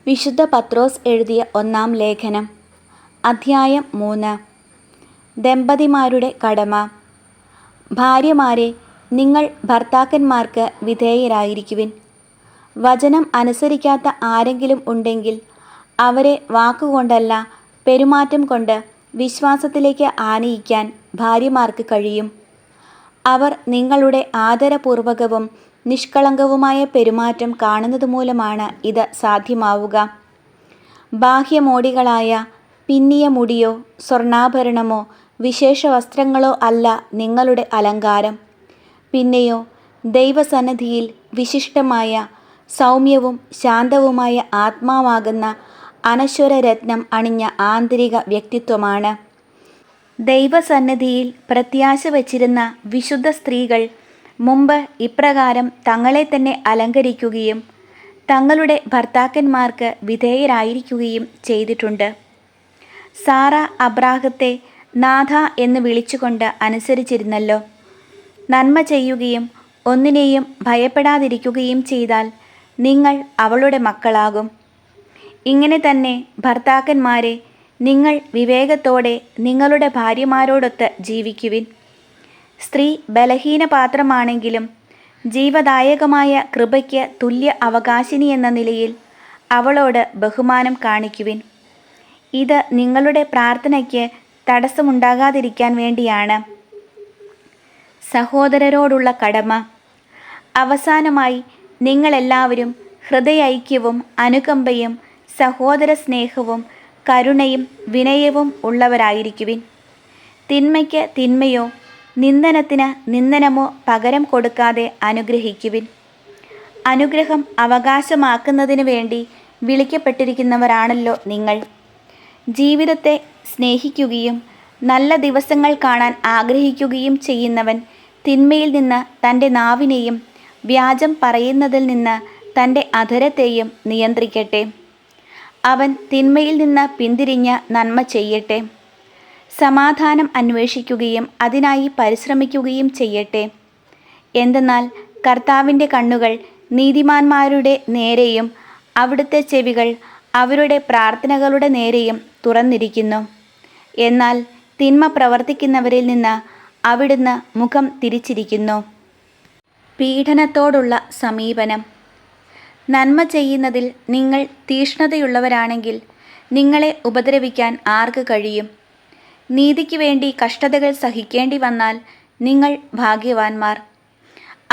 വിശുദ്ധ പത്രോസ് എഴുതിയ ഒന്നാം ലേഖനം, അധ്യായം 3. ദമ്പതിമാരുടെ കടമ. ഭാര്യമാരെ, നിങ്ങൾ ഭർത്താക്കന്മാർക്ക് വിധേയരായിരിക്കുവിൻ. വചനം അനുസരിക്കാത്ത ആരെങ്കിലും ഉണ്ടെങ്കിൽ അവരെ വാക്കുകൊണ്ടല്ല, പെരുമാറ്റം കൊണ്ട് വിശ്വാസത്തിലേക്ക് ആനയിക്കാൻ ഭാര്യമാർക്ക് കഴിയും. അവർ നിങ്ങളുടെ ആദരപൂർവകവും നിഷ്കളങ്കവുമായ പെരുമാറ്റം കാണുന്നത് മൂലമാണ് ഇത് സാധ്യമാവുക. ബാഹ്യമോടികളായ പിന്നിയ മുടിയോ സ്വർണ്ണാഭരണമോ വിശേഷ വസ്ത്രങ്ങളോ അല്ല നിങ്ങളുടെ അലങ്കാരം. പിന്നെയോ ദൈവസന്നിധിയിൽ വിശിഷ്ടമായ സൗമ്യവും ശാന്തവുമായ ആത്മാവാകുന്ന അനശ്വര രത്നം അണിഞ്ഞ ആന്തരിക വ്യക്തിത്വമാണ്. ദൈവസന്നിധിയിൽ പ്രത്യാശ വച്ചിരുന്ന വിശുദ്ധ സ്ത്രീകൾ മുമ്പ് ഇപ്രകാരം തങ്ങളെ തന്നെ അലങ്കരിക്കുകയും തങ്ങളുടെ ഭർത്താക്കന്മാർക്ക് വിധേയരായിരിക്കുകയും ചെയ്തിട്ടുണ്ട്. സാറ അബ്രാഹത്തെ നാഥ എന്ന് വിളിച്ചുകൊണ്ട് അനുസരിച്ചിരുന്നല്ലോ. നന്മ ചെയ്യുകയും ഒന്നിനെയും ഭയപ്പെടാതിരിക്കുകയും ചെയ്താൽ നിങ്ങൾ അവളുടെ മക്കളാകും. ഇങ്ങനെ തന്നെ ഭർത്താക്കന്മാരെ, നിങ്ങൾ വിവേകത്തോടെ നിങ്ങളുടെ ഭാര്യമാരോടൊത്ത് ജീവിക്കുവിൻ. സ്ത്രീ ബലഹീന പാത്രമാണെങ്കിലും ജീവദായകമായ കൃപയ്ക്ക് തുല്യ അവകാശിനി എന്ന നിലയിൽ അവളോട് ബഹുമാനം കാണിക്കുവിൻ. ഇത് നിങ്ങളുടെ പ്രാർത്ഥനയ്ക്ക് തടസ്സമുണ്ടാകാതിരിക്കാൻ വേണ്ടിയാണ്. സഹോദരരോടുള്ള കടമ. അവസാനമായി, നിങ്ങളെല്ലാവരും ഹൃദയൈക്യവും അനുകമ്പയും സഹോദര സ്നേഹവും കരുണയും വിനയവും ഉള്ളവരായിരിക്കുവിൻ. തിന്മയ്ക്ക് തിന്മയോ നിന്ദനത്തിന് നിന്ദനമോ പകരം കൊടുക്കാതെ അനുഗ്രഹിക്കുവിൻ. അനുഗ്രഹം അവകാശമാക്കുന്നതിന് വേണ്ടി വിളിക്കപ്പെട്ടിരിക്കുന്നവരാണല്ലോ നിങ്ങൾ. ജീവിതത്തെ സ്നേഹിക്കുകയും നല്ല ദിവസങ്ങൾ കാണാൻ ആഗ്രഹിക്കുകയും ചെയ്യുന്നവൻ തിന്മയിൽ നിന്ന് തൻ്റെ നാവിനെയും വ്യാജം പറയുന്നതിൽ നിന്ന് തൻ്റെ അധരത്തെയും നിയന്ത്രിക്കട്ടെ. അവൻ തിന്മയിൽ നിന്ന് പിന്തിരിഞ്ഞ് നന്മ ചെയ്യട്ടെ. സമാധാനം അന്വേഷിക്കുകയും അതിനായി പരിശ്രമിക്കുകയും ചെയ്യട്ടെ. എന്തെന്നാൽ കർത്താവിൻ്റെ കണ്ണുകൾ നീതിമാന്മാരുടെ നേരെയും അവിടുത്തെ ചെവികൾ അവരുടെ പ്രാർത്ഥനകളുടെ നേരെയും തുറന്നിരിക്കുന്നു. എന്നാൽ തിന്മ പ്രവർത്തിക്കുന്നവരിൽ നിന്ന് അവിടുന്ന് മുഖം തിരിച്ചിരിക്കുന്നു. പീഡനത്തോടുള്ള സമീപനം. നന്മ ചെയ്യുന്നതിൽ നിങ്ങൾ തീക്ഷ്ണതയുള്ളവരാണെങ്കിൽ നിങ്ങളെ ഉപദ്രവിക്കാൻ ആർക്ക് കഴിയും? നീതിക്ക് വേണ്ടി കഷ്ടതകൾ സഹിക്കേണ്ടി വന്നാൽ നിങ്ങൾ ഭാഗ്യവാന്മാർ.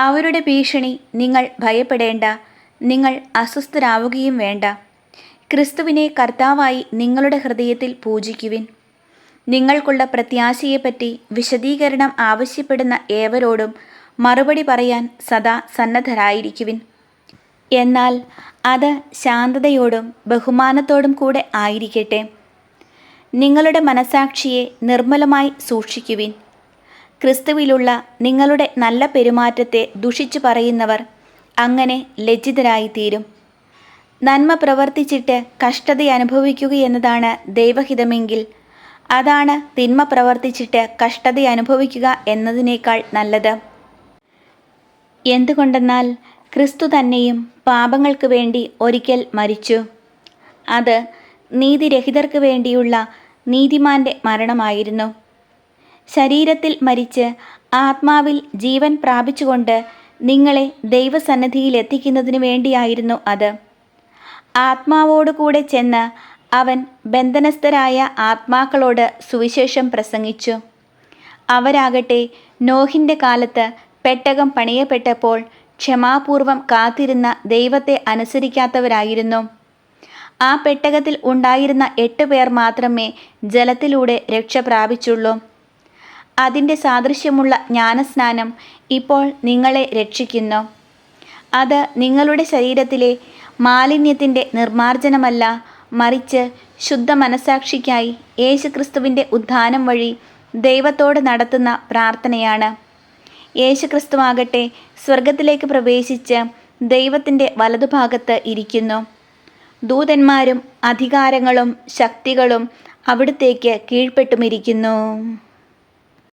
അവരുടെ ഭീഷണി നിങ്ങൾ ഭയപ്പെടേണ്ട, നിങ്ങൾ അസ്വസ്ഥരാവുകയും വേണ്ട. ക്രിസ്തുവിനെ കർത്താവായി നിങ്ങളുടെ ഹൃദയത്തിൽ പൂജിക്കുവിൻ. നിങ്ങൾക്കുള്ള പ്രത്യാശയെപ്പറ്റി വിശദീകരണം ആവശ്യപ്പെടുന്ന ഏവരോടും മറുപടി പറയാൻ സദാ സന്നദ്ധരായിരിക്കുവിൻ. എന്നാൽ അത് ശാന്തതയോടും ബഹുമാനത്തോടും കൂടെ ആയിരിക്കട്ടെ. നിങ്ങളുടെ മനസാക്ഷിയെ നിർമ്മലമായി സൂക്ഷിക്കുവിൻ. ക്രിസ്തുവിലുള്ള നിങ്ങളുടെ നല്ല പെരുമാറ്റത്തെ ദുഷിച്ചു പറയുന്നവർ അങ്ങനെ ലജ്ജിതരായിത്തീരും. നന്മ പ്രവർത്തിച്ചിട്ട് കഷ്ടത അനുഭവിക്കുകയെന്നതാണ് ദൈവഹിതമെങ്കിൽ അതാണ് തിന്മ പ്രവർത്തിച്ചിട്ട് കഷ്ടത അനുഭവിക്കുക എന്നതിനേക്കാൾ നല്ലത്. എന്തുകൊണ്ടെന്നാൽ ക്രിസ്തു തന്നെയും പാപങ്ങൾക്ക് വേണ്ടി ഒരിക്കൽ മരിച്ചു. അത് നീതിരഹിതർക്ക് വേണ്ടിയുള്ള നീതിമാന്റെ മരണമായിരുന്നു. ശരീരത്തിൽ മരിച്ച് ആത്മാവിൽ ജീവൻ പ്രാപിച്ചുകൊണ്ട് നിങ്ങളെ ദൈവസന്നിധിയിൽ എത്തിക്കുന്നതിന് വേണ്ടിയായിരുന്നു അത്. ആത്മാവോടുകൂടെ ചെന്ന് അവൻ ബന്ധനസ്ഥരായ ആത്മാക്കളോട് സുവിശേഷം പ്രസംഗിച്ചു. അവരാകട്ടെ നോഹിൻ്റെ കാലത്ത് പെട്ടകം പണിയപ്പെട്ടപ്പോൾ ക്ഷമാപൂർവം കാത്തിരുന്ന ദൈവത്തെ അനുസരിക്കാത്തവരായിരുന്നു. ആ പെട്ടകത്തിൽ ഉണ്ടായിരുന്ന 8 പേർ മാത്രമേ ജലത്തിലൂടെ രക്ഷ പ്രാപിച്ചുള്ളൂ. അതിൻ്റെ സാദൃശ്യമുള്ള ജ്ഞാനസ്നാനം ഇപ്പോൾ നിങ്ങളെ രക്ഷിക്കുന്നു. അത് നിങ്ങളുടെ ശരീരത്തിലെ മാലിന്യത്തിൻ്റെ നിർമ്മാർജ്ജനമല്ല, മറിച്ച് ശുദ്ധ മനസാക്ഷിക്കായി യേശുക്രിസ്തുവിൻ്റെ ഉത്ഥാനം വഴി ദൈവത്തോട് നടത്തുന്ന പ്രാർത്ഥനയാണ്. യേശുക്രിസ്തുവാകട്ടെ സ്വർഗത്തിലേക്ക് പ്രവേശിച്ച് ദൈവത്തിൻ്റെ വലതുഭാഗത്ത് ഇരിക്കുന്നു. ദൂതന്മാരും അധികാരങ്ങളും ശക്തികളും അവിടുത്തേക്ക് കീഴ്പ്പെട്ടുമിരിക്കുന്നു.